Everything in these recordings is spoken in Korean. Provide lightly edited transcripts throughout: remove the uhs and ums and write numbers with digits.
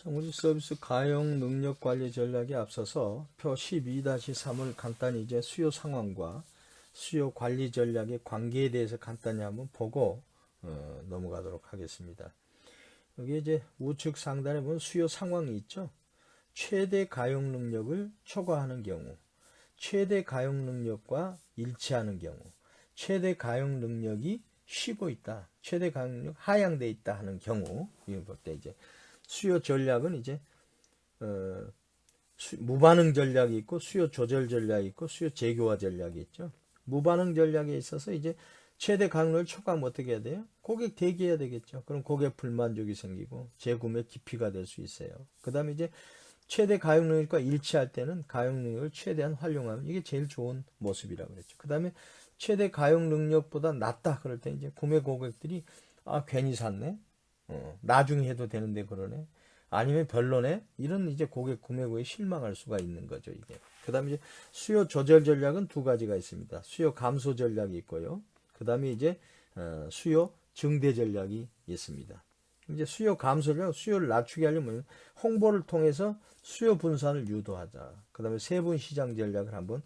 우리 서비스 가용 능력 관리 전략에 앞서서 표 12-3을 간단히 이제 수요 상황과 수요 관리 전략의 관계에 대해서 간단히 한번 보고 넘어가도록 하겠습니다. 여기 이제 우측 상단에 보면 수요 상황이 있죠. 최대 가용 능력을 초과하는 경우, 최대 가용 능력과 일치하는 경우, 최대 가용 능력이 쉬고 있다, 최대 가용 능력 하향돼 있다 하는 경우, 이걸 볼 때 이제 수요 전략은 이제 무반응 전략이 있고 수요 조절 전략이 있고 수요 재교화 전략이 있죠. 무반응 전략에 있어서 이제 최대 가용력을 초과하면 어떻게 해야 돼요? 고객 대기해야 되겠죠. 그럼 고객 불만족이 생기고 재구매 기피가 될 수 있어요. 그 다음에 이제 최대 가용 능력과 일치할 때는 가용 능력을 최대한 활용하면 이게 제일 좋은 모습이라고 그랬죠. 그 다음에 최대 가용 능력보다 낮다 그럴 때 이제 구매 고객들이 괜히 샀네. 나중에 해도 되는데 그러네. 아니면 별로네. 이런 이제 고객 구매 후에 실망할 수가 있는 거죠, 이게. 그 다음에 이제 수요 조절 전략은 두 가지가 있습니다. 수요 감소 전략이 있고요. 그 다음에 이제 수요 증대 전략이 있습니다. 이제 수요 감소 전략, 수요를 낮추게 하려면 홍보를 통해서 수요 분산을 유도하자. 그 다음에 세분 시장 전략을 한번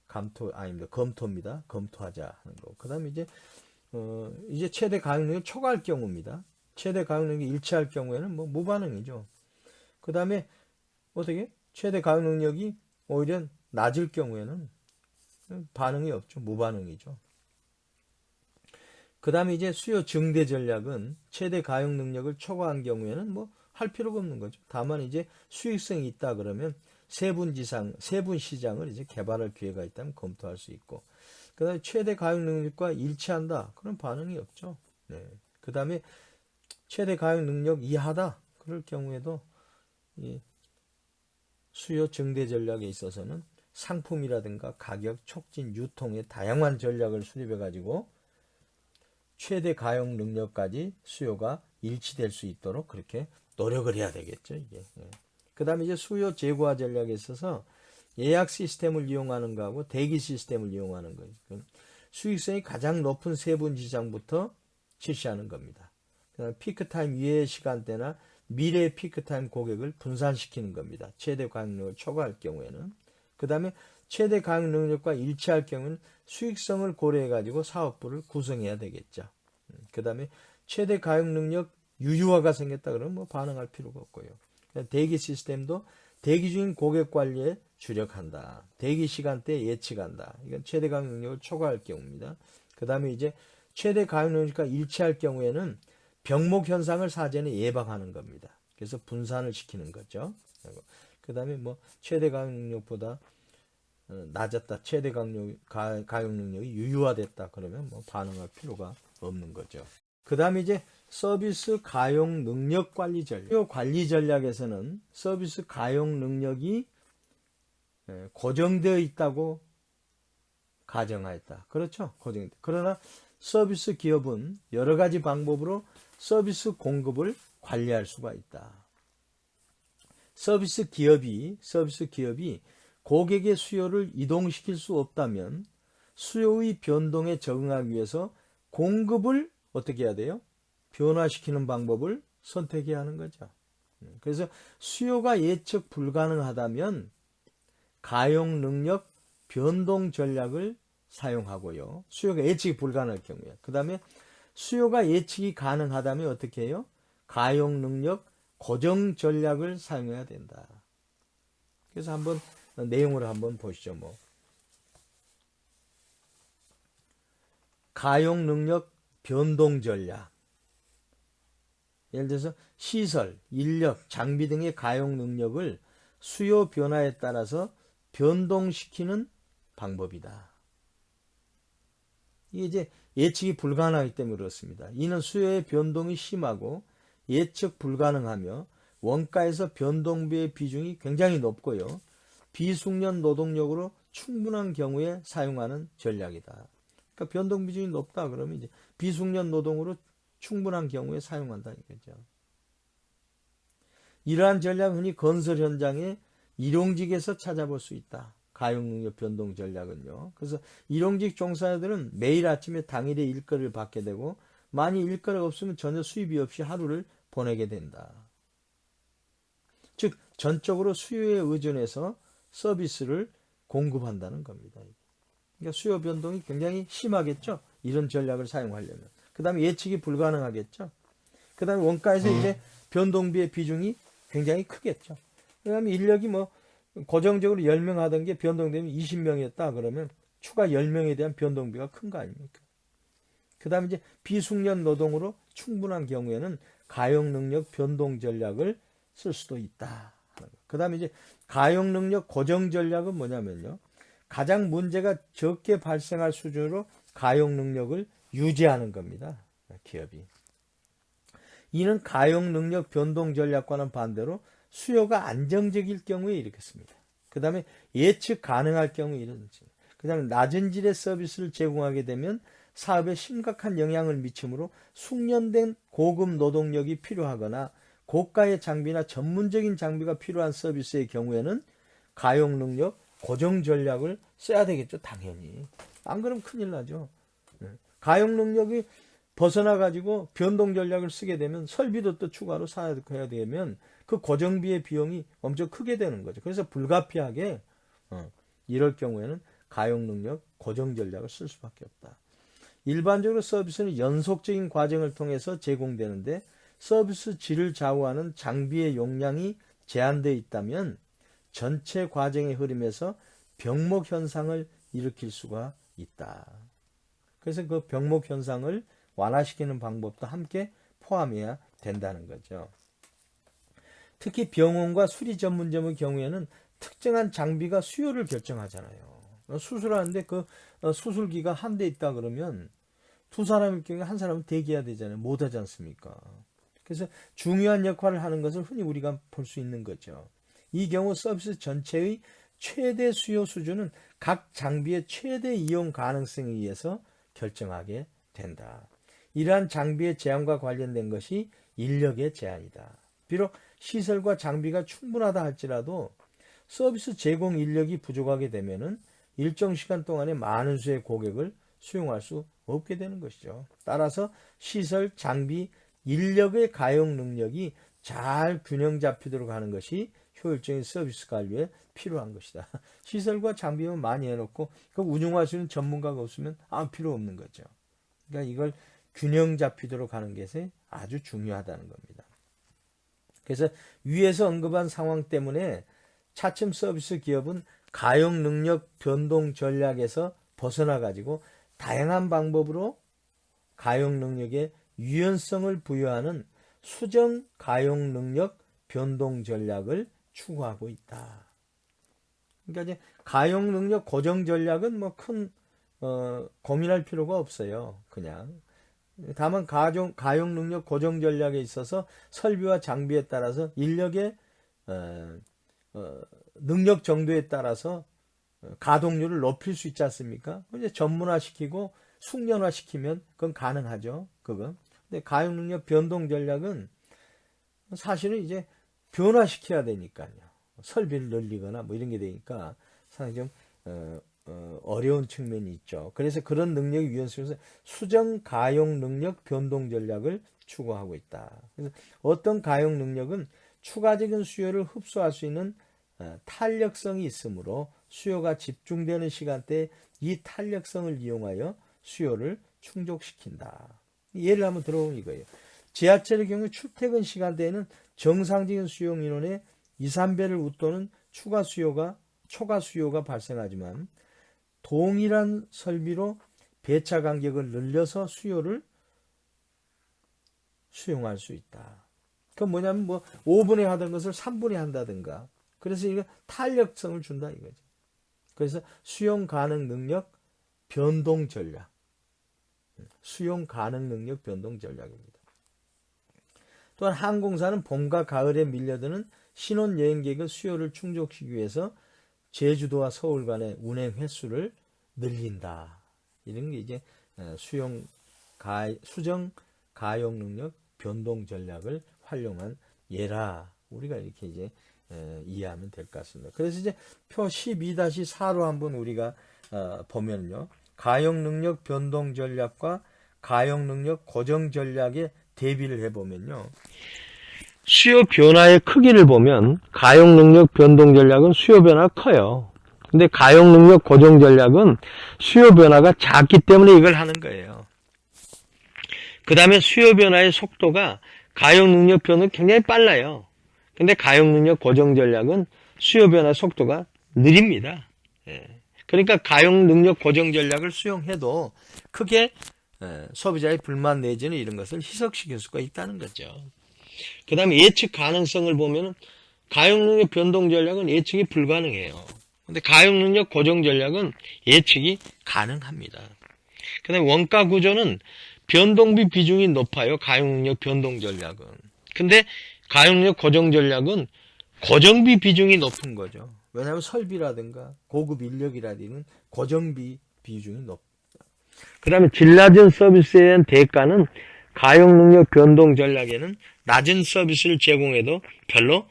검토입니다. 검토하자 하는 거. 그 다음에 이제 최대 가용력을 초과할 경우입니다. 최대 가용력이 일치할 경우에는 뭐 무반응이죠. 그 다음에 어떻게? 최대 가용력이 오히려 낮을 경우에는 반응이 없죠. 무반응이죠. 그 다음에 이제 수요 증대 전략은 최대 가용 능력을 초과한 경우에는 뭐 할 필요가 없는 거죠. 다만 이제 수익성이 있다 그러면 세분 시장을 이제 개발할 기회가 있다면 검토할 수 있고, 그 다음에 최대 가용 능력과 일치한다. 그런 반응이 없죠. 네. 그 다음에 최대 가용 능력 이하다. 그럴 경우에도 이 수요 증대 전략에 있어서는 상품이라든가 가격, 촉진, 유통의 다양한 전략을 수립해 가지고 최대 가용 능력까지 수요가 일치될 수 있도록 그렇게 노력을 해야 되겠죠, 이게. 그 다음에 이제 수요 재고화 전략에 있어서 예약 시스템을 이용하는 거하고 대기 시스템을 이용하는 거예요. 수익성이 가장 높은 세분 시장부터 실시하는 겁니다. 그다음 피크타임 이외의 시간대나 미래 피크타임 고객을 분산시키는 겁니다. 최대 가용 능력을 초과할 경우에는. 그 다음에 최대 가용 능력과 일치할 경우는 수익성을 고려해 가지고 사업부를 구성해야 되겠죠. 그 다음에 최대 가용 능력 유효화가 생겼다 그러면 뭐 반응할 필요가 없고요. 대기 시스템도 대기 중인 고객 관리에 주력한다. 대기 시간대에 예측한다. 이건 최대 가용 능력을 초과할 경우입니다. 그 다음에 이제 최대 가용 능력과 일치할 경우에는 병목 현상을 사전에 예방하는 겁니다. 그래서 분산을 시키는 거죠. 그 다음에 뭐 최대 가용 능력보다 낮았다. 최대 가용 능력이 유효화됐다. 그러면 뭐 반응할 필요가 없는 거죠. 그 다음에 이제 서비스 가용 능력 관리 전략. 이 관리 전략에서는 서비스 가용 능력이 고정되어 있다고 가정하였다. 그렇죠? 고정돼. 그러나 서비스 기업은 여러 가지 방법으로 서비스 공급을 관리할 수가 있다. 서비스 기업이 고객의 수요를 이동시킬 수 없다면 수요의 변동에 적응하기 위해서 공급을 어떻게 해야 돼요? 변화시키는 방법을 선택해야 하는 거죠. 그래서 수요가 예측 불가능하다면 가용 능력 변동 전략을 사용하고요. 수요가 예측이 불가능할 경우에. 그 다음에 수요가 예측이 가능하다면 어떻게 해요? 가용 능력 고정 전략을 사용해야 된다. 그래서 한번 내용을 한번 보시죠. 가용 능력 변동 전략. 예를 들어서 시설, 인력, 장비 등의 가용 능력을 수요 변화에 따라서 변동시키는 방법이다. 이게 이제 예측이 불가능하기 때문에 그렇습니다. 이는 수요의 변동이 심하고 예측 불가능하며 원가에서 변동비의 비중이 굉장히 높고요. 비숙련 노동력으로 충분한 경우에 사용하는 전략이다. 그러니까 변동 비중이 높다 그러면 이제 비숙련 노동으로 충분한 경우에 사용한다 이거죠. 이러한 전략은 흔히 건설 현장의 일용직에서 찾아볼 수 있다. 가용 능력 변동 전략은요. 그래서 일용직 종사자들은 매일 아침에 당일에 일거리를 받게 되고 만일 일거리가 없으면 전혀 수입이 없이 하루를 보내게 된다. 즉 전적으로 수요에 의존해서 서비스를 공급한다는 겁니다. 그러니까 수요 변동이 굉장히 심하겠죠. 이런 전략을 사용하려면. 그 다음에 예측이 불가능하겠죠. 그 다음에 원가에서 이제 변동비의 비중이 굉장히 크겠죠. 왜냐하면 인력이 뭐 고정적으로 10명 하던 게 변동되면 20명이었다 그러면 추가 10명에 대한 변동비가 큰 거 아닙니까? 그 다음에 이제 비숙련 노동으로 충분한 경우에는 가용 능력 변동 전략을 쓸 수도 있다. 그 다음에 이제 가용 능력 고정 전략은 뭐냐면요. 가장 문제가 적게 발생할 수준으로 가용 능력을 유지하는 겁니다. 기업이. 이는 가용 능력 변동 전략과는 반대로 수요가 안정적일 경우에 이렇겠습니다. 그 다음에 예측 가능할 경우에 이런지. 그 다음에 낮은 질의 서비스를 제공하게 되면 사업에 심각한 영향을 미치므로 숙련된 고급 노동력이 필요하거나 고가의 장비나 전문적인 장비가 필요한 서비스의 경우에는 가용 능력 고정 전략을 써야 되겠죠. 당연히. 안 그러면 큰일 나죠. 가용 능력이 벗어나가지고 변동 전략을 쓰게 되면 설비도 또 추가로 사야 되면 그 고정비의 비용이 엄청 크게 되는 거죠. 그래서 불가피하게 이럴 경우에는 가용 능력 고정 전략을 쓸 수밖에 없다. 일반적으로 서비스는 연속적인 과정을 통해서 제공되는데 서비스 질을 좌우하는 장비의 용량이 제한되어 있다면 전체 과정의 흐름에서 병목 현상을 일으킬 수가 있다. 그래서 그 병목 현상을 완화시키는 방법도 함께 포함해야 된다는 거죠. 특히 병원과 수리 전문점의 경우에는 특정한 장비가 수요를 결정하잖아요. 수술하는데 그 수술기가 한 대 있다 그러면 두 사람일 경우에 한 사람은 대기해야 되잖아요. 못 하지 않습니까? 그래서 중요한 역할을 하는 것을 흔히 우리가 볼 수 있는 거죠. 이 경우 서비스 전체의 최대 수요 수준은 각 장비의 최대 이용 가능성에 의해서 결정하게 된다. 이러한 장비의 제한과 관련된 것이 인력의 제한이다. 비록 시설과 장비가 충분하다 할지라도 서비스 제공 인력이 부족하게 되면은 일정 시간 동안에 많은 수의 고객을 수용할 수 없게 되는 것이죠. 따라서 시설, 장비, 인력의 가용 능력이 잘 균형 잡히도록 하는 것이 효율적인 서비스 관리에 필요한 것이다. 시설과 장비만 많이 해놓고 그 운영할 수 있는 전문가가 없으면 아무 필요 없는 거죠. 그러니까 이걸 균형 잡히도록 하는 것이 아주 중요하다는 겁니다. 그래서 위에서 언급한 상황 때문에 차츰 서비스 기업은 가용 능력 변동 전략에서 벗어나 가지고 다양한 방법으로 가용 능력에 유연성을 부여하는 수정 가용 능력 변동 전략을 추구하고 있다. 그러니까 이제 가용 능력 고정 전략은 뭐 큰 고민할 필요가 없어요. 그냥 다만 가용 능력 고정 전략에 있어서 설비와 장비에 따라서 인력의 능력 정도에 따라서 가동률을 높일 수 있지 않습니까? 이제 전문화시키고 숙련화시키면 그건 가능하죠. 그건. 근데 가용 능력 변동 전략은 사실은 이제 변화시켜야 되니까요. 설비를 늘리거나 뭐 이런 게 되니까 상당히 좀 어려운 측면이 있죠. 그래서 그런 능력의 유연성에서 수정 가용 능력 변동 전략을 추구하고 있다. 그래서 어떤 가용 능력은 추가적인 수요를 흡수할 수 있는 탄력성이 있으므로 수요가 집중되는 시간대에 이 탄력성을 이용하여 수요를 충족시킨다. 예를 한번 들어보면 이거예요. 지하철의 경우 출퇴근 시간대에는 정상적인 수용 인원의 2, 3배를 웃도는 초과 수요가 발생하지만 동일한 설비로 배차 간격을 늘려서 수요를 수용할 수 있다. 그건 뭐냐면 뭐 5분에 하던 것을 3분에 한다든가. 그래서 이거 탄력성을 준다 이거죠. 그래서 수용 가능 능력 변동 전략. 수용 가능 능력 변동 전략입니다. 또한 항공사는 봄과 가을에 밀려드는 신혼여행객의 수요를 충족시키기 위해서 제주도와 서울 간의 운행 횟수를 늘린다. 이런 게 이제 수정 가용 능력 변동 전략을 활용한 예라. 우리가 이렇게 이제 이해하면 될 것 같습니다. 그래서 이제 표 12-4로 한번 우리가 보면요. 가용 능력 변동 전략과 가용 능력 고정 전략의 대비를 해보면요. 수요 변화의 크기를 보면 가용 능력 변동 전략은 수요 변화가 커요. 근데 가용 능력 고정 전략은 수요 변화가 작기 때문에 이걸 하는 거예요. 그 다음에 수요 변화의 속도가 가용 능력 변화는 굉장히 빨라요. 근데 가용 능력 고정 전략은 수요 변화 속도가 느립니다. 그러니까 가용 능력 고정 전략을 수용해도 크게 소비자의 불만 내지는 이런 것을 희석시킬 수가 있다는 거죠. 그 다음에 예측 가능성을 보면 가용 능력 변동 전략은 예측이 불가능해요. 근데 가용 능력 고정 전략은 예측이 가능합니다. 그 다음에 원가 구조는 변동비 비중이 높아요. 가용 능력 변동 전략은. 근데 가용 능력 고정 전략은 고정비 비중이 높은 거죠. 왜냐하면 설비라든가 고급 인력이라든가 고정비 비중이 높다. 그 다음에 질 낮은 서비스에 대한 대가는 가용 능력 변동 전략에는 낮은 서비스를 제공해도 별로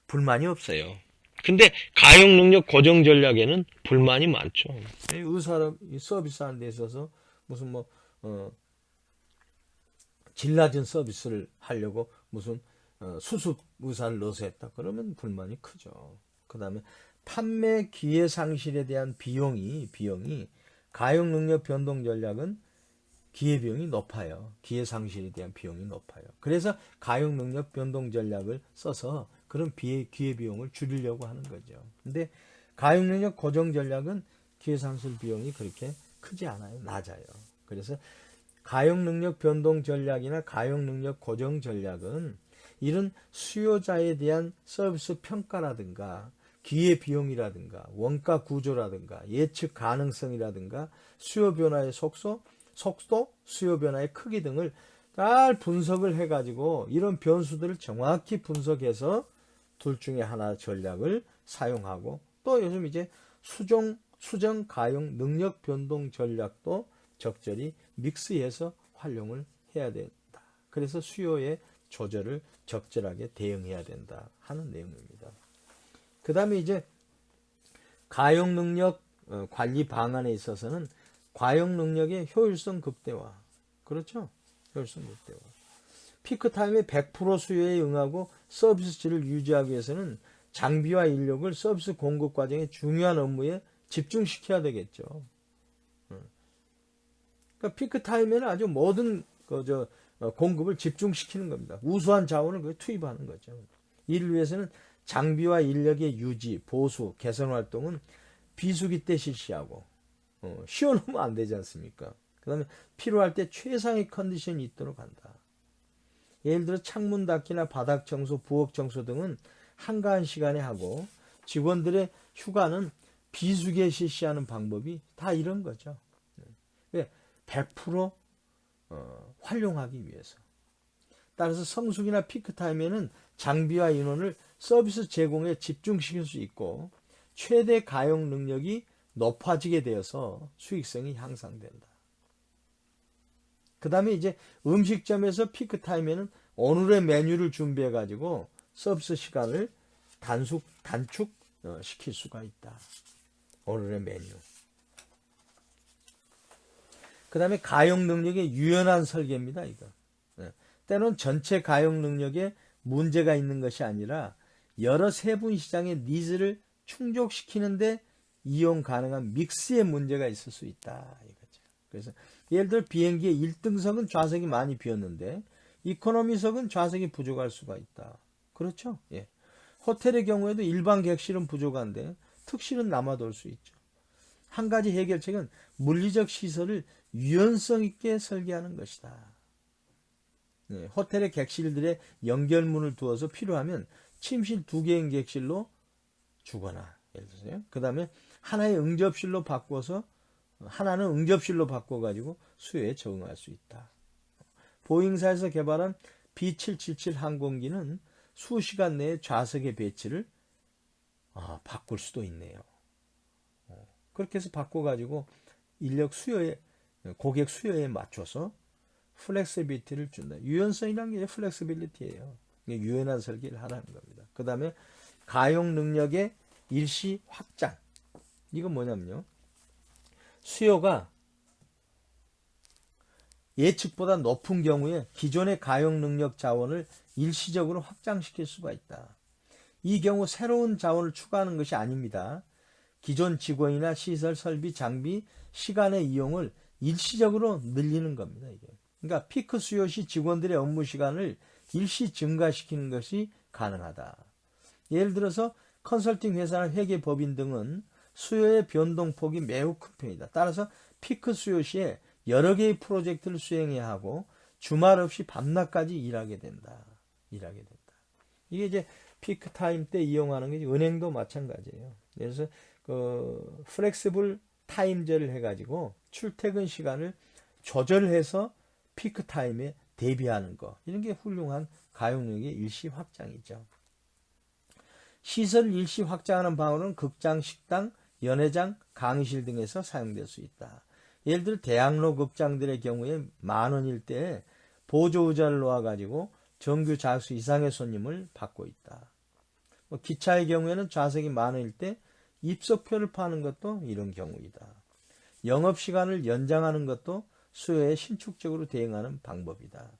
불만이 없어요. 근데 가용 능력 고정 전략에는 불만이 많죠. 의사람 서비스하는 데 있어서 무슨 질 낮은 서비스를 하려고 무슨 수습 의사를 넣어서 했다. 그러면 불만이 크죠. 그 다음에 판매 기회 상실에 대한 비용이 가용 능력 변동 전략은 기회비용이 높아요. 기회상실에 대한 비용이 높아요. 그래서 가용 능력 변동 전략을 써서 그런 기회비용을 줄이려고 하는 거죠. 근데 가용 능력 고정 전략은 기회상실 비용이 그렇게 크지 않아요. 낮아요. 그래서 가용 능력 변동 전략이나 가용 능력 고정 전략은 이런 수요자에 대한 서비스 평가라든가 기회비용이라든가 원가 구조라든가 예측 가능성이라든가 수요 변화의 속도, 수요 변화의 크기 등을 잘 분석을 해가지고 이런 변수들을 정확히 분석해서 둘 중에 하나 전략을 사용하고 또 요즘 이제 수정 가용 능력 변동 전략도 적절히 믹스해서 활용을 해야 된다. 그래서 수요의 조절을 적절하게 대응해야 된다 하는 내용입니다. 그 다음에 이제 가용 능력 관리 방안에 있어서는 가용 능력의 효율성 극대화. 그렇죠? 효율성 극대화. 피크타임의 100% 수요에 응하고 서비스 질을 유지하기 위해서는 장비와 인력을 서비스 공급 과정의 중요한 업무에 집중시켜야 되겠죠. 그러니까 피크타임에는 아주 모든 공급을 집중시키는 겁니다. 우수한 자원을 투입하는 거죠. 이를 위해서는 장비와 인력의 유지, 보수, 개선 활동은 비수기 때 실시하고 쉬어놓으면 안 되지 않습니까? 그 다음에 필요할 때 최상의 컨디션이 있도록 한다. 예를 들어 창문 닦기나 바닥 청소, 부엌 청소 등은 한가한 시간에 하고 직원들의 휴가는 비수기에 실시하는 방법이 다 이런 거죠. 100% 활용하기 위해서. 따라서 성수기나 피크타임에는 장비와 인원을 서비스 제공에 집중시킬 수 있고 최대 가용 능력이 높아지게 되어서 수익성이 향상된다. 그 다음에 이제 음식점에서 피크타임에는 오늘의 메뉴를 준비해 가지고 서비스 시간을 단축시킬 수가 있다. 오늘의 메뉴. 그 다음에 가용 능력의 유연한 설계입니다. 이거. 때론 전체 가용 능력에 문제가 있는 것이 아니라 여러 세분 시장의 니즈를 충족시키는데 이용 가능한 믹스의 문제가 있을 수 있다. 이거죠. 그래서 예를 들어 비행기의 1등석은 좌석이 많이 비었는데 이코노미석은 좌석이 부족할 수가 있다. 그렇죠? 예. 호텔의 경우에도 일반 객실은 부족한데 특실은 남아돌 수 있죠. 한 가지 해결책은 물리적 시설을 유연성 있게 설계하는 것이다. 네, 호텔의 객실들의 연결문을 두어서 필요하면 침실 2개인 객실로 주거나 예를 들어서요. 그 다음에 하나의 응접실로 바꿔서 하나는 응접실로 바꿔가지고 수요에 적응할 수 있다. 보잉사에서 개발한 B777 항공기는 수시간 내에 좌석의 배치를 바꿀 수도 있네요. 그렇게 해서 바꿔가지고 인력 수요에 고객 수요에 맞춰서 플렉시빌리티를 준다. 유연성이라는 게 플렉시빌리티예요. 유연한 설계를 하라는 겁니다. 그 다음에 가용 능력의 일시 확장. 이건 뭐냐면요. 수요가 예측보다 높은 경우에 기존의 가용 능력 자원을 일시적으로 확장시킬 수가 있다. 이 경우 새로운 자원을 추가하는 것이 아닙니다. 기존 직원이나 시설, 설비, 장비, 시간의 이용을 일시적으로 늘리는 겁니다. 이게. 그러니까 피크 수요 시 직원들의 업무 시간을 일시 증가시키는 것이 가능하다. 예를 들어서 컨설팅 회사나 회계법인 등은 수요의 변동폭이 매우 큰 편이다. 따라서 피크 수요 시에 여러 개의 프로젝트를 수행해야 하고 주말 없이 밤낮까지 일하게 된다. 이게 이제 피크 타임 때 이용하는 게 은행도 마찬가지예요. 그래서 그 플렉시블 타임제를 해가지고 출퇴근 시간을 조절해서 피크 타임에 대비하는 거, 이런 게 훌륭한 가용력의 일시 확장이죠. 시설 일시 확장하는 방법은 극장, 식당, 연회장, 강의실 등에서 사용될 수 있다. 예를 들어 대학로 극장들의 경우에 10,000원일 때 보조의자를 놓아가지고 정규 좌석 이상의 손님을 받고 있다. 기차의 경우에는 좌석이 10,000원일 때 입석표를 파는 것도 이런 경우이다. 영업시간을 연장하는 것도 수요에 신축적으로 대응하는 방법이다.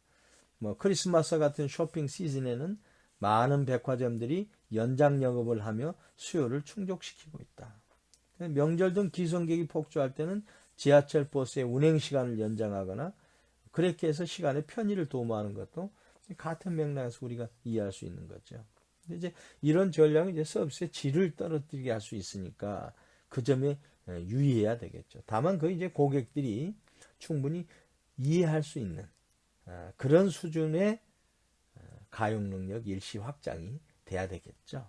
크리스마스 같은 쇼핑 시즌에는 많은 백화점들이 연장 영업을 하며 수요를 충족시키고 있다. 명절 등 기성객이 폭주할 때는 지하철 버스의 운행 시간을 연장하거나 그렇게 해서 시간의 편의를 도모하는 것도 같은 맥락에서 우리가 이해할 수 있는 거죠. 근데 이제 이런 전략은 이제 서비스의 질을 떨어뜨리게 할 수 있으니까 그 점에 유의해야 되겠죠. 다만 그 이제 고객들이 충분히 이해할 수 있는 그런 수준의 가용 능력 일시 확장이 돼야 되겠죠.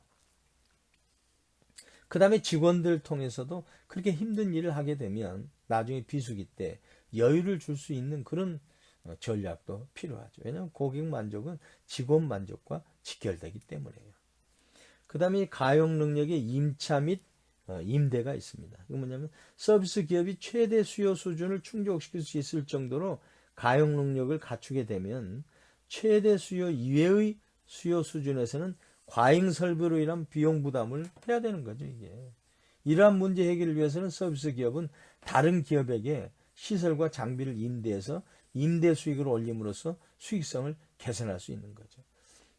그 다음에 직원들 통해서도 그렇게 힘든 일을 하게 되면 나중에 비수기 때 여유를 줄 수 있는 그런 전략도 필요하죠. 왜냐하면 고객 만족은 직원 만족과 직결되기 때문에요. 그 다음에 가용 능력의 임차 및 임대가 있습니다. 이건 뭐냐면 서비스 기업이 최대 수요 수준을 충족시킬 수 있을 정도로 가용 능력을 갖추게 되면 최대 수요 이외의 수요 수준에서는 과잉 설비로 인한 비용 부담을 해야 되는 거죠. 이게 이러한 문제 해결을 위해서는 서비스 기업은 다른 기업에게 시설과 장비를 임대해서 임대 수익을 올림으로써 수익성을 개선할 수 있는 거죠.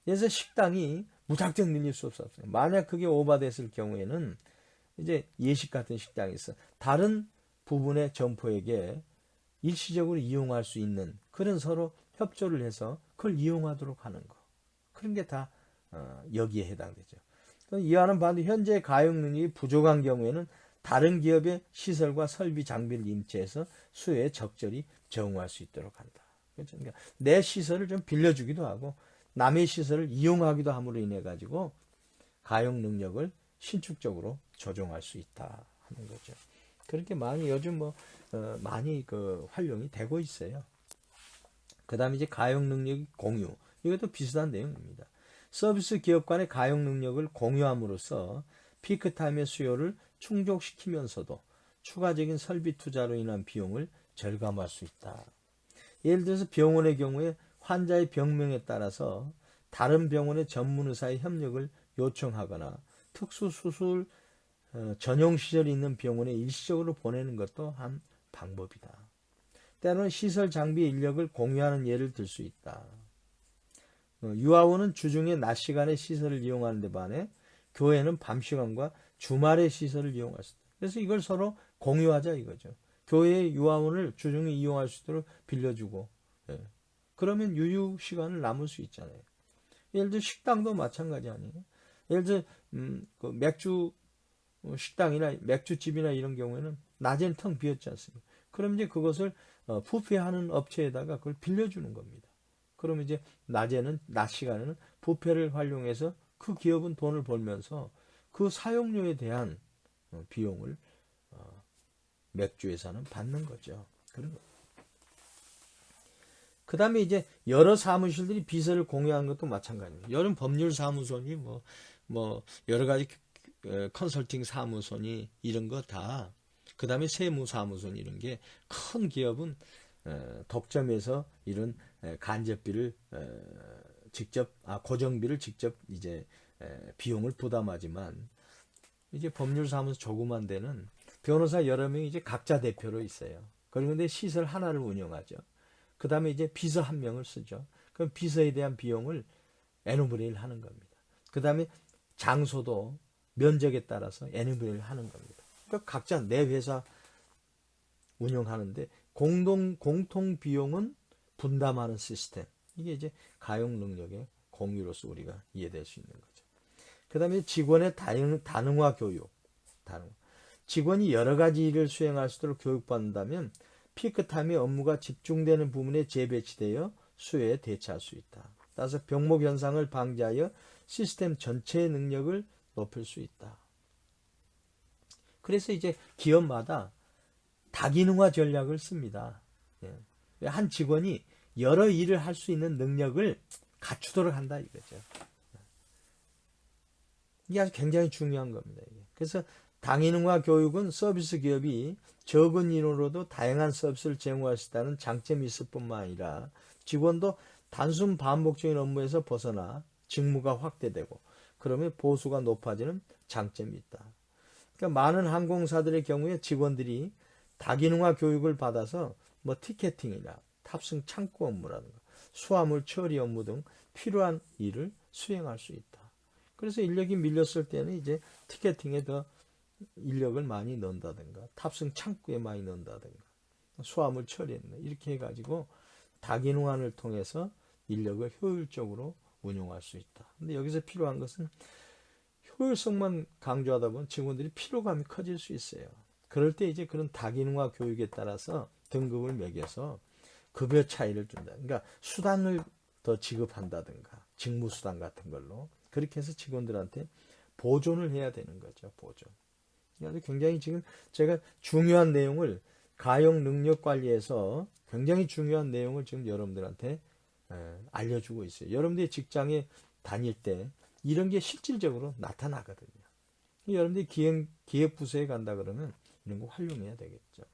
그래서 식당이 무작정 늘릴 수 없어요. 만약 그게 오버됐을 경우에는 이제 예식 같은 식당에서 다른 부분의 점포에게 일시적으로 이용할 수 있는 그런 서로 협조를 해서 그걸 이용하도록 하는 거. 그런 게 다 여기에 해당되죠. 이와는 반대 현재 가용 능력이 부족한 경우에는 다른 기업의 시설과 설비 장비를 임차해서 수요에 적절히 제공할 수 있도록 한다. 그렇죠? 그러니까 내 시설을 좀 빌려주기도 하고 남의 시설을 이용하기도 함으로 인해 가지고 가용 능력을 신축적으로 조정할 수 있다 하는 거죠. 그렇게 많이 요즘 많이 활용이 되고 있어요. 그 다음에 이제 가용 능력 공유, 이것도 비슷한 내용입니다. 서비스 기업 간의 가용 능력을 공유함으로써 피크타임의 수요를 충족시키면서도 추가적인 설비 투자로 인한 비용을 절감할 수 있다. 예를 들어서 병원의 경우에 환자의 병명에 따라서 다른 병원의 전문 의사의 협력을 요청하거나 특수 수술 전용 시설이 있는 병원에 일시적으로 보내는 것도 한 방법이다. 때로는 시설 장비 인력을 공유하는 예를 들 수 있다. 유아원은 주중에 낮 시간에 시설을 이용하는 데 반해 교회는 밤 시간과 주말에 시설을 이용할 수 있다. 그래서 이걸 서로 공유하자 이거죠. 교회의 유아원을 주중에 이용할 수 있도록 빌려주고, 그러면 유휴 시간을 남을 수 있잖아요. 예를 들어 식당도 마찬가지 아니에요. 예를 들어 그 맥주 식당이나 맥주집이나 이런 경우에는 낮에는 텅 비었지 않습니까? 그럼 이제 그것을 부페하는 업체에다가 그걸 빌려주는 겁니다. 그럼 이제 낮 시간에는 부페를 활용해서 그 기업은 돈을 벌면서 그 사용료에 대한 비용을 맥주회사는 받는 거죠. 그런 거. 그 다음에 이제 여러 사무실들이 비서를 공유하는 것도 마찬가지입니다. 여러 법률 사무소니 여러 가지 컨설팅 사무소니 이런 거 다, 그 다음에 세무 사무소니 이런 게 큰 기업은 독점해서 이런 간접비를 직접 고정비를 직접 이제 비용을 부담하지만 이제 법률 사무소 조그만 데는 변호사 여러 명이 이제 각자 대표로 있어요. 그런데 시설 하나를 운영하죠. 그 다음에 이제 비서 한 명을 쓰죠. 그럼 비서에 대한 비용을 n분의 1 하는 겁니다. 그 다음에 장소도 면적에 따라서 n분의 1 하는 겁니다. 그러니까 각자 내 회사 운영하는데 공통 비용은 분담하는 시스템. 이게 이제 가용 능력의 공유로서 우리가 이해될 수 있는 거죠. 그 다음에 직원의 다능화 교육. 직원이 여러 가지 일을 수행할 수 있도록 교육받는다면 피크타임의 업무가 집중되는 부분에 재배치되어 수요에 대처할 수 있다. 따라서 병목 현상을 방지하여 시스템 전체의 능력을 높일 수 있다. 그래서 이제 기업마다 다기능화 전략을 씁니다. 한 직원이 여러 일을 할 수 있는 능력을 갖추도록 한다 이거죠. 이게 아주 굉장히 중요한 겁니다. 그래서 다기능화 교육은 서비스 기업이 적은 인원으로도 다양한 서비스를 제공할 수 있다는 장점이 있을 뿐만 아니라 직원도 단순 반복적인 업무에서 벗어나 직무가 확대되고 그러면 보수가 높아지는 장점이 있다. 그러니까 많은 항공사들의 경우에 직원들이 다기능화 교육을 받아서 뭐 티켓팅이나 탑승 창구 업무라든가 수화물 처리 업무 등 필요한 일을 수행할 수 있다. 그래서 인력이 밀렸을 때는 이제 티켓팅에 더 인력을 많이 넣는다든가 탑승 창구에 많이 넣는다든가 수화물 처리에 이렇게 해가지고 다기능화를 통해서 인력을 효율적으로 운용할 수 있다. 근데 여기서 필요한 것은 효율성만 강조하다 보면 직원들이 피로감이 커질 수 있어요. 그럴 때 이제 그런 다기능화 교육에 따라서 등급을 매겨서 급여 차이를 준다. 그러니까 수당을 더 지급한다든가 직무수당 같은 걸로 그렇게 해서 직원들한테 보존을 해야 되는 거죠. 보존. 그래서 굉장히 지금 제가 중요한 내용을 가용 능력 관리에서 굉장히 중요한 내용을 지금 여러분들한테 알려주고 있어요. 여러분들이 직장에 다닐 때 이런 게 실질적으로 나타나거든요. 여러분들이 기획부서에 간다 그러면 이런 거 활용해야 되겠죠.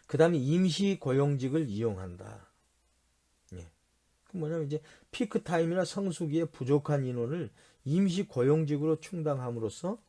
그 다음에 임시 고용직을 이용한다. 뭐냐면 이제 피크타임이나 성수기에 부족한 인원을 임시 고용직으로 충당함으로써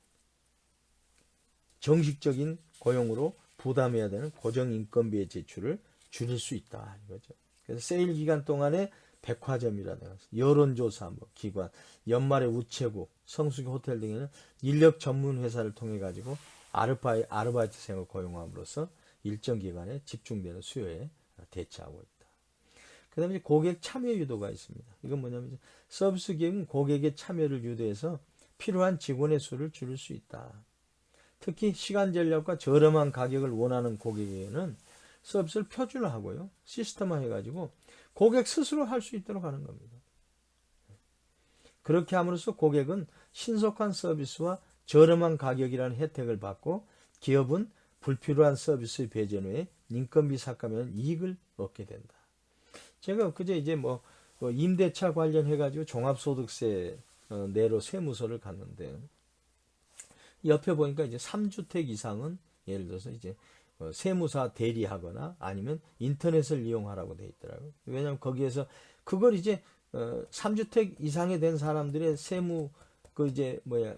정식적인 고용으로 부담해야 되는 고정인건비의 지출을 줄일 수 있다. 이거죠. 그래서 세일 기간 동안에 백화점이라든가 여론조사 기관, 연말에 우체국, 성수기 호텔 등에는 인력 전문 회사를 통해 가지고 아르바이트생을 고용함으로써 일정 기간에 집중되는 수요에 대처하고 있다. 그 다음에 고객 참여 유도가 있습니다. 이건 뭐냐면 서비스 기업은 고객의 참여를 유도해서 필요한 직원의 수를 줄일 수 있다. 특히 시간 전략과 저렴한 가격을 원하는 고객에게는 서비스를 표준화하고요. 시스템화 해가지고 고객 스스로 할 수 있도록 하는 겁니다. 그렇게 함으로써 고객은 신속한 서비스와 저렴한 가격이라는 혜택을 받고 기업은 불필요한 서비스 배제 후에 인건비 삭감하는 이익을 얻게 된다. 제가 그제 이제 뭐 임대차 관련해가지고 종합소득세 내로 세무서를 갔는데 옆에 보니까 이제 3주택 이상은 예를 들어서 이제 세무사 대리하거나 아니면 인터넷을 이용하라고 돼 있더라고요. 왜냐하면 거기에서 그걸 이제 3주택 이상이 된 사람들의 세무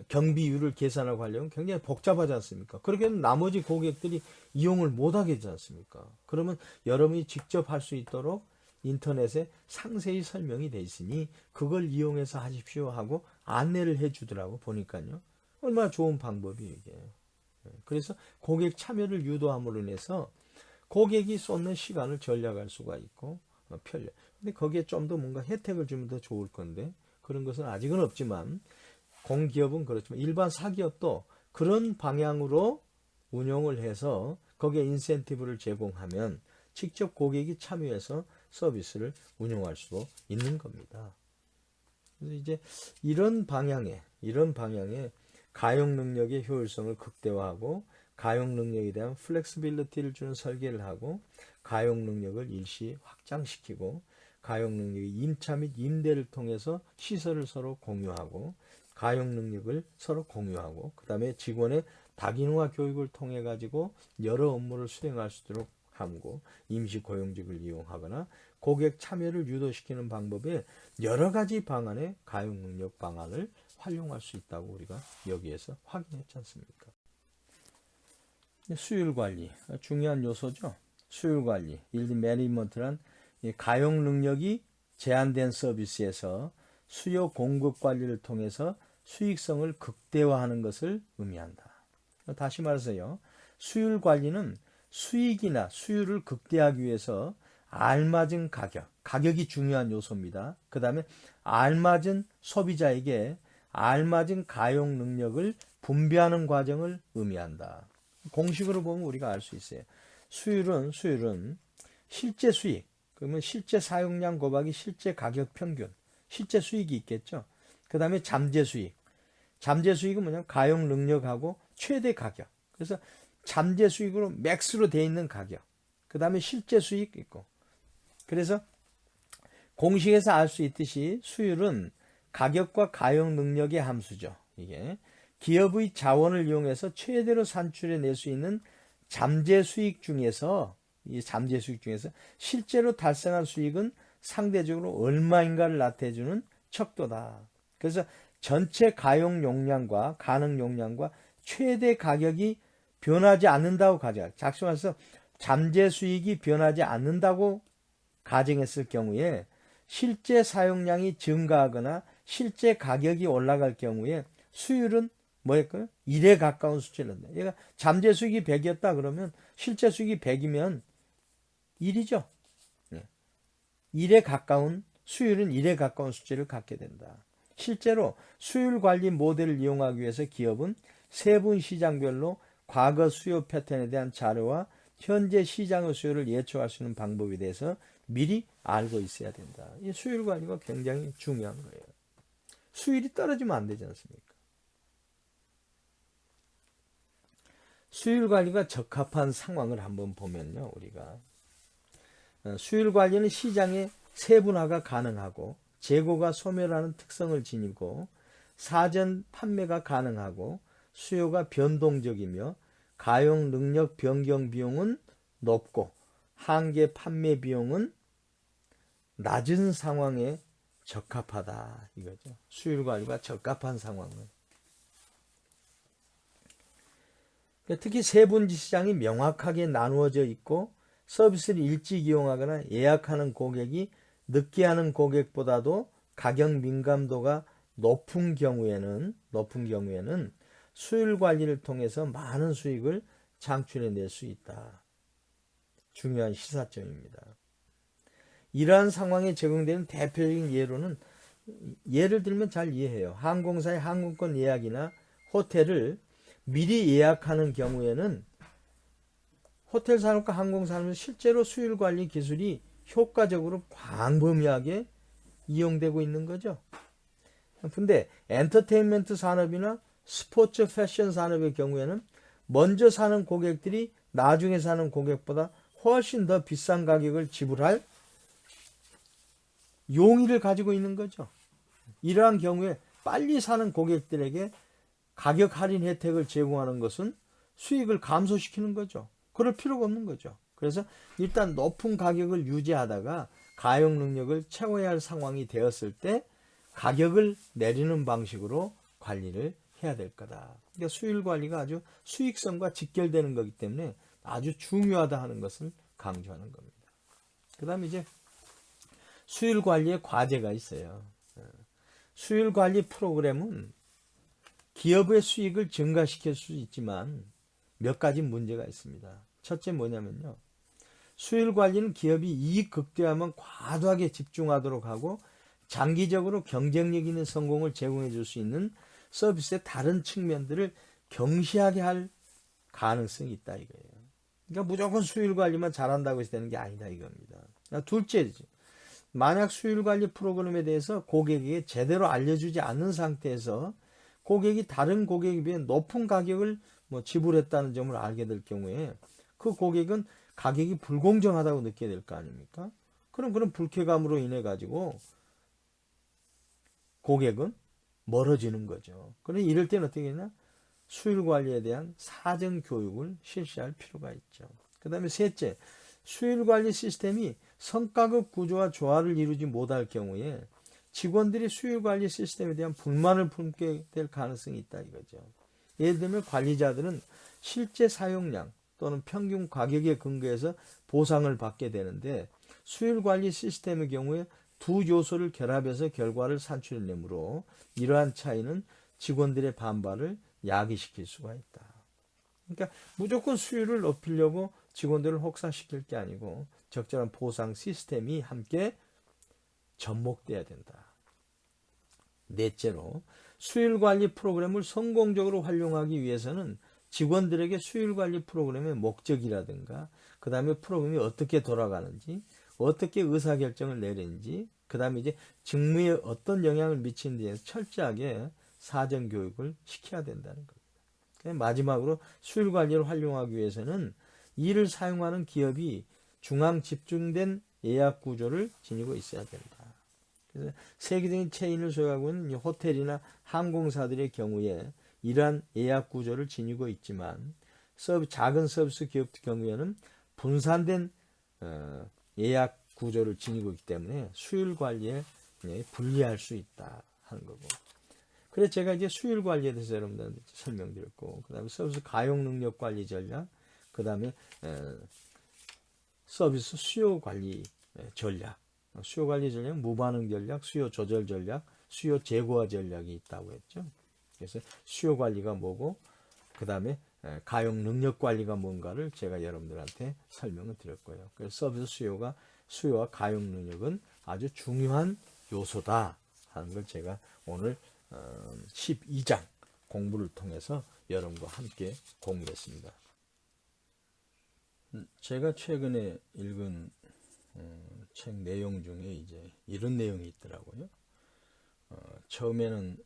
경비율을 계산하고 하려면 굉장히 복잡하지 않습니까? 그렇게 하면 나머지 고객들이 이용을 못하게 되지 않습니까? 그러면 여러분이 직접 할 수 있도록 인터넷에 상세히 설명이 돼 있으니 그걸 이용해서 하십시오 하고 안내를 해주더라고 보니까요. 얼마나 좋은 방법이에요 이게. 그래서 고객 참여를 유도함으로 인해서 고객이 쏟는 시간을 절약할 수가 있고 편리해. 근데 거기에 좀 더 뭔가 혜택을 주면 더 좋을 건데 그런 것은 아직은 없지만 공기업은 그렇지만 일반 사기업도 그런 방향으로 운영을 해서 거기에 인센티브를 제공하면 직접 고객이 참여해서 서비스를 운영할 수도 있는 겁니다. 그래서 이제 이런 방향에 가용 능력의 효율성을 극대화하고 가용 능력에 대한 플렉스빌리티를 주는 설계를 하고 가용 능력을 일시 확장시키고 가용 능력의 임차 및 임대를 통해서 시설을 서로 공유하고 가용 능력을 서로 공유하고 그 다음에 직원의 다기능화 교육을 통해 가지고 여러 업무를 수행할 수 있도록 하고 임시 고용직을 이용하거나 고객 참여를 유도시키는 방법에 여러 가지 방안의 가용 능력 방안을 활용할 수 있다고 우리가 여기에서 확인했지 않습니까? 수율 관리 중요한 요소죠. 수율 관리, 일드 매니지먼트란 가용 능력이 제한된 서비스에서 수요 공급 관리를 통해서 수익성을 극대화하는 것을 의미한다. 다시 말해서요. 수율 관리는 수익이나 수율을 극대화하기 위해서 알맞은 가격이 중요한 요소입니다. 그 다음에 알맞은 소비자에게 알맞은 가용 능력을 분배하는 과정을 의미한다. 공식으로 보면 우리가 알 수 있어요. 수율은 실제 수익, 그러면 실제 사용량 곱하기 실제 가격 평균, 실제 수익이 있겠죠. 그 다음에 잠재 수익. 잠재 수익은 뭐냐면 가용 능력하고 최대 가격. 그래서 잠재 수익으로 맥스로 돼 있는 가격. 그 다음에 실제 수익 있고. 그래서 공식에서 알 수 있듯이 수율은 가격과 가용 능력의 함수죠. 이게 기업의 자원을 이용해서 최대로 산출해낼 수 있는 잠재 수익 중에서 실제로 달성한 수익은 상대적으로 얼마인가를 나타내주는 척도다. 그래서 전체 가용 용량과 가능 용량과 최대 가격이 변하지 않는다고 가정할. 작성해서 잠재 수익이 변하지 않는다고 가정했을 경우에 실제 사용량이 증가하거나 실제 가격이 올라갈 경우에 수율은 뭐였고요? 1에 가까운 수치를 한다. 얘가 잠재 수익이 100이었다 그러면 실제 수익이 100이면 1이죠. 1에 가까운 수율은 1에 가까운 수치를 갖게 된다. 실제로 수율 관리 모델을 이용하기 위해서 기업은 세분 시장별로 과거 수요 패턴에 대한 자료와 현재 시장의 수요를 예측할 수 있는 방법에 대해서 미리 알고 있어야 된다. 이 수율 관리가 굉장히 중요한 거예요. 수율이 떨어지면 안 되지 않습니까? 수율 관리가 적합한 상황을 한번 보면요. 우리가 수율 관리는 시장의 세분화가 가능하고 재고가 소멸하는 특성을 지니고 사전 판매가 가능하고 수요가 변동적이며 가용 능력 변경 비용은 높고 한계 판매 비용은 낮은 상황에 적합하다 이거죠. 수율 관리가 적합한 상황은. 특히 세분지 시장이 명확하게 나누어져 있고 서비스를 일찍 이용하거나 예약하는 고객이 늦게 하는 고객보다도 가격 민감도가 높은 경우에는 수율 관리를 통해서 많은 수익을 창출해낼 수 있다. 중요한 시사점입니다. 이러한 상황에 적용되는 대표적인 예로는 예를 들면 잘 이해해요. 항공사의 항공권 예약이나 호텔을 미리 예약하는 경우에는 호텔 산업과 항공 산업은 실제로 수율 관리 기술이 효과적으로 광범위하게 이용되고 있는 거죠. 근데 엔터테인먼트 산업이나 스포츠 패션 산업의 경우에는 먼저 사는 고객들이 나중에 사는 고객보다 훨씬 더 비싼 가격을 지불할 용의를 가지고 있는 거죠. 이러한 경우에 빨리 사는 고객들에게 가격 할인 혜택을 제공하는 것은 수익을 감소시키는 거죠. 그럴 필요가 없는 거죠. 그래서 일단 높은 가격을 유지하다가 가용 능력을 채워야 할 상황이 되었을 때 가격을 내리는 방식으로 관리를 해야 될 거다. 그러니까 수율 관리가 아주 수익성과 직결되는 거기 때문에 아주 중요하다 하는 것을 강조하는 겁니다. 그 다음에 이제 수율 관리의 과제가 있어요. 수율 관리 프로그램은 기업의 수익을 증가시킬 수 있지만 몇 가지 문제가 있습니다. 첫째 뭐냐면요. 수율 관리는 기업이 이익 극대화만 과도하게 집중하도록 하고 장기적으로 경쟁력 있는 성공을 제공해 줄 수 있는 서비스의 다른 측면들을 경시하게 할 가능성이 있다 이거예요. 그러니까 무조건 수율 관리만 잘한다고 해서 되는 게 아니다 이겁니다. 둘째지. 만약 수율 관리 프로그램에 대해서 고객에게 제대로 알려주지 않는 상태에서 고객이 다른 고객에 비해 높은 가격을 지불했다는 점을 알게 될 경우에 그 고객은 가격이 불공정하다고 느끼게 될 거 아닙니까? 그럼 그런 불쾌감으로 인해 가지고 고객은 멀어지는 거죠. 그러니 이럴 때는 어떻게 했냐? 수율 관리에 대한 사전 교육을 실시할 필요가 있죠. 그 다음에 셋째, 수율 관리 시스템이 성과급 구조와 조화를 이루지 못할 경우에 직원들이 수율 관리 시스템에 대한 불만을 품게 될 가능성이 있다 이거죠. 예를 들면 관리자들은 실제 사용량 또는 평균 가격에 근거해서 보상을 받게 되는데 수율 관리 시스템의 경우에 두 요소를 결합해서 결과를 산출해내므로 이러한 차이는 직원들의 반발을 야기시킬 수가 있다. 그러니까 무조건 수율을 높이려고 직원들을 혹사시킬 게 아니고 적절한 보상 시스템이 함께 접목돼야 된다. 넷째로 수율관리 프로그램을 성공적으로 활용하기 위해서는 직원들에게 수율관리 프로그램의 목적이라든가 그 다음에 프로그램이 어떻게 돌아가는지 어떻게 의사결정을 내리는지 그 다음에 이제 직무에 어떤 영향을 미치는지에 대해서 철저하게 사전교육을 시켜야 된다는 겁니다. 마지막으로 수율관리를 활용하기 위해서는 이를 사용하는 기업이 중앙 집중된 예약 구조를 지니고 있어야 된다. 그래서 세계적인 체인을 소유하고 있는 호텔이나 항공사들의 경우에 이러한 예약 구조를 지니고 있지만 작은 서비스 기업 경우에는 분산된 예약 구조를 지니고 있기 때문에 수율 관리에 불리할 수 있다 하는 거고. 그래서 제가 이제 수율 관리에 대해서 여러분들한테 설명드렸고, 그 다음에 서비스 가용 능력 관리 전략, 그 다음에 서비스 수요 관리 전략, 수요 관리 전략, 무반응 전략, 수요 조절 전략, 수요 제고화 전략이 있다고 했죠. 그래서 수요 관리가 뭐고, 그 다음에 가용 능력 관리가 뭔가를 제가 여러분들한테 설명을 드렸고요. 그래서 서비스 수요와 가용 능력은 아주 중요한 요소다 하는 걸 제가 오늘 12장 공부를 통해서 여러분과 함께 공유했습니다. 제가 최근에 읽은 책 내용 중에 이제 이런 내용이 있더라고요. 처음에는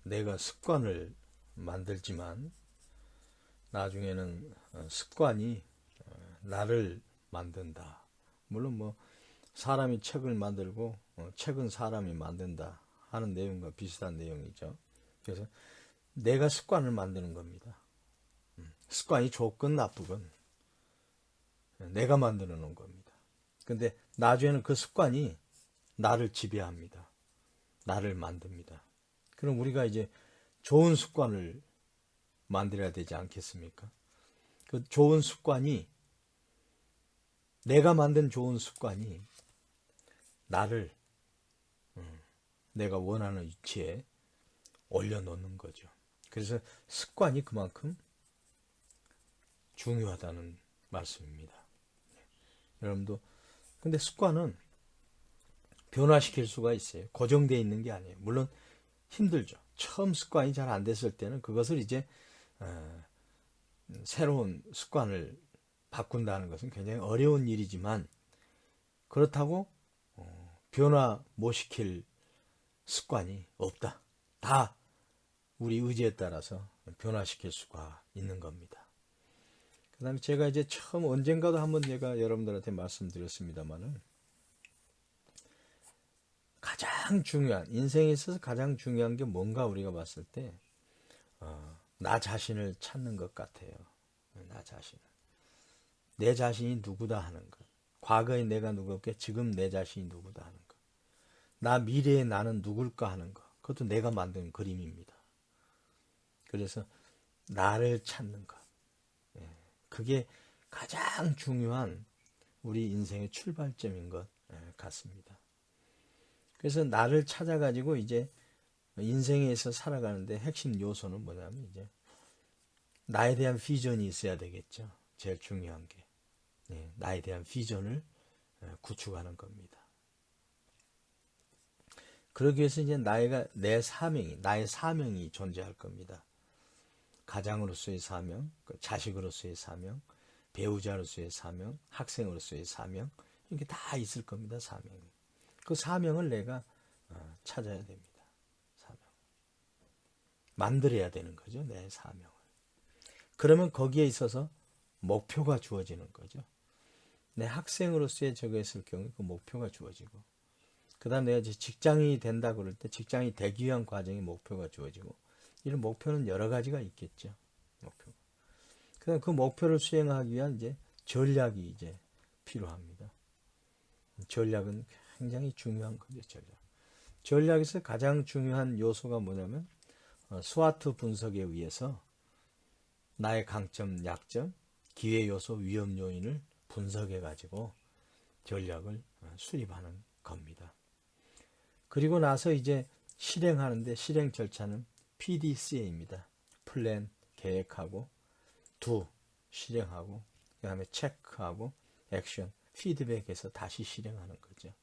내가 습관을 만들지만 나중에는 습관이 나를 만든다. 물론 뭐 사람이 책을 만들고 책은 사람이 만든다 하는 내용과 비슷한 내용이죠. 그래서 내가 습관을 만드는 겁니다. 습관이 좋건 나쁘건 내가 만들어 놓은 겁니다. 근데 나중에는 그 습관이 나를 지배합니다. 나를 만듭니다. 그럼 우리가 이제 좋은 습관을 만들어야 되지 않겠습니까? 그 좋은 습관이, 내가 만든 좋은 습관이 나를 내가 원하는 위치에 올려놓는 거죠. 그래서 습관이 그만큼 중요하다는 말씀입니다. 여러분도 근데 습관은 변화시킬 수가 있어요. 고정되어 있는 게 아니에요. 물론 힘들죠. 처음 습관이 잘 안 됐을 때는 그것을 이제 새로운 습관을 바꾼다는 것은 굉장히 어려운 일이지만 그렇다고 변화 못 시킬 습관이 없다. 다 우리 의지에 따라서 변화시킬 수가 있는 겁니다. 그 다음에 제가 이제 처음 언젠가도 한번 제가 여러분들한테 말씀드렸습니다만은 가장 중요한, 인생에 있어서 가장 중요한 게 뭔가 우리가 봤을 때 나 자신을 찾는 것 같아요. 나 자신을. 내 자신이 누구다 하는 것. 과거의 내가 누구였게 지금 내 자신이 누구다 하는 것. 나 미래의 나는 누굴까 하는 것. 그것도 내가 만든 그림입니다. 그래서 나를 찾는 것. 그게 가장 중요한 우리 인생의 출발점인 것 같습니다. 그래서 나를 찾아가지고 이제 인생에서 살아가는데 핵심 요소는 뭐냐면 이제 나에 대한 비전이 있어야 되겠죠. 제일 중요한 게. 나에 대한 비전을 구축하는 겁니다. 그러기 위해서 이제 나의 사명이 존재할 겁니다. 가장으로서의 사명, 자식으로서의 사명, 배우자로서의 사명, 학생으로서의 사명, 이렇게 다 있을 겁니다. 사명이. 그 사명을 내가 찾아야 됩니다. 사명. 만들어야 되는 거죠. 내 사명을. 그러면 거기에 있어서 목표가 주어지는 거죠. 내 학생으로서의 저거 했을 경우에 그 목표가 주어지고, 그 다음 내가 이제 직장인이 된다 그럴 때 직장이 되기 위한 과정의 목표가 주어지고, 이런 목표는 여러 가지가 있겠죠. 목표. 그다음 그 목표를 수행하기 위한 이제 전략이 이제 필요합니다. 전략은 굉장히 중요한 거죠. 전략에서 가장 중요한 요소가 뭐냐면 스와트 분석에 의해서 나의 강점, 약점, 기회 요소, 위험 요인을 분석해 가지고 전략을 수립하는 겁니다. 그리고 나서 이제 실행하는데 실행 절차는 PDCA입니다. 플랜, 계획하고, 도, 실행하고, 그 다음에 체크하고, 액션, 피드백해서 다시 실행하는 거죠.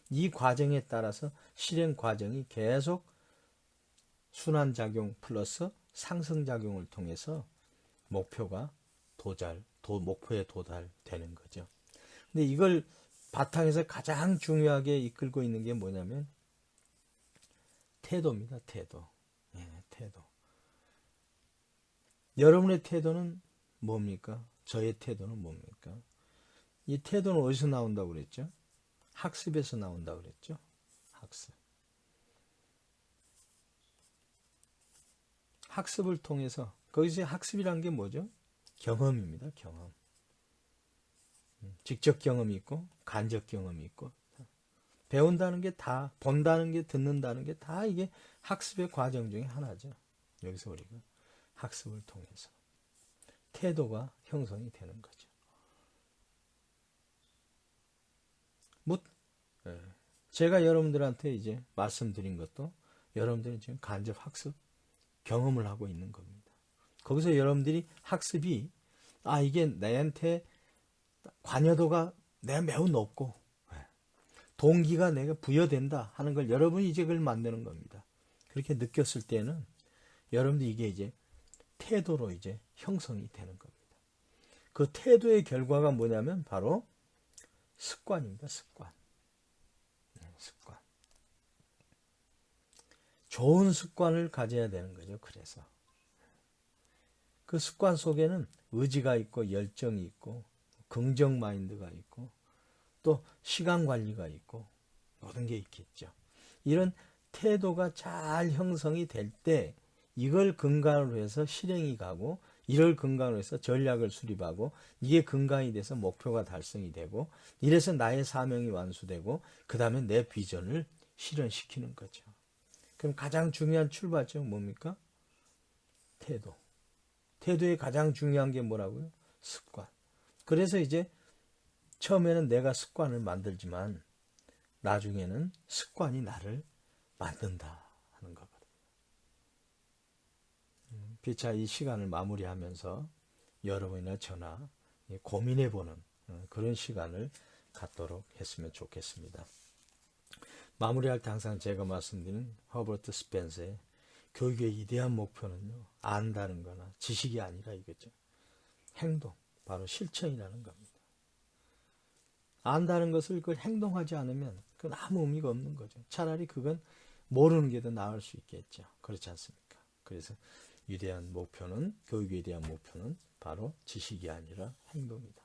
이 과정에 따라서 실행 과정이 계속 순환작용 플러스 상승작용을 통해서 목표가 목표에 도달되는 거죠. 근데 이걸 바탕에서 가장 중요하게 이끌고 있는 게 뭐냐면 태도입니다. 태도. 태도. 여러분의 태도는 뭡니까? 저의 태도는 뭡니까? 이 태도는 어디서 나온다고 그랬죠? 학습에서 나온다고 그랬죠? 학습. 학습을 통해서, 거기서 학습이란 게 뭐죠? 경험입니다. 경험. 직접 경험이 있고 간접 경험이 있고, 배운다는 게 다, 본다는 게, 듣는다는 게 다 이게 학습의 과정 중에 하나죠. 여기서 우리가 학습을 통해서 태도가 형성이 되는 거죠. 제가 여러분들한테 이제 말씀드린 것도 여러분들이 지금 간접 학습 경험을 하고 있는 겁니다. 거기서 여러분들이 학습이 이게 내한테 관여도가 내가 매우 높고 동기가 내가 부여된다 하는 걸 여러분이 이제 그걸 만드는 겁니다. 그렇게 느꼈을 때는 여러분들 이게 이제 태도로 이제 형성이 되는 겁니다. 그 태도의 결과가 뭐냐면 바로 습관입니다. 습관. 습관. 좋은 습관을 가져야 되는 거죠. 그래서 그 습관 속에는 의지가 있고 열정이 있고 긍정 마인드가 있고 또 시간 관리가 있고 모든 게 있겠죠. 이런 태도가 잘 형성이 될 때 이걸 근간으로 해서 실행이 가고 이를 근간으로 해서 전략을 수립하고 이게 근간이 돼서 목표가 달성이 되고 이래서 나의 사명이 완수되고 그 다음에 내 비전을 실현시키는 거죠. 그럼 가장 중요한 출발점은 뭡니까? 태도. 태도의 가장 중요한 게 뭐라고요? 습관. 그래서 이제 처음에는 내가 습관을 만들지만 나중에는 습관이 나를 만든다 하는 거거든요. 피차 이 시간을 마무리하면서 여러분이나 저나 고민해보는 그런 시간을 갖도록 했으면 좋겠습니다. 마무리할 때 항상 제가 말씀드린 허버트 스펜서의 교육의 이대한 목표는요, 안다는 거나 지식이 아니라 이거죠. 행동, 바로 실천이라는 겁니다. 안다는 것을 그걸 행동하지 않으면 그건 아무 의미가 없는 거죠. 차라리 그건 모르는 게 더 나을 수 있겠죠. 그렇지 않습니까? 그래서 위대한 목표는, 교육의 위대한 목표는 바로 지식이 아니라 행동이다.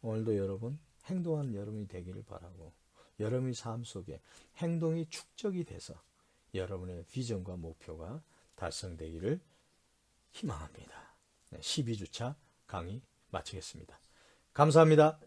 오늘도 여러분, 행동하는 여러분이 되기를 바라고 여러분의 삶 속에 행동이 축적이 돼서 여러분의 비전과 목표가 달성되기를 희망합니다. 12주차 강의 마치겠습니다. 감사합니다.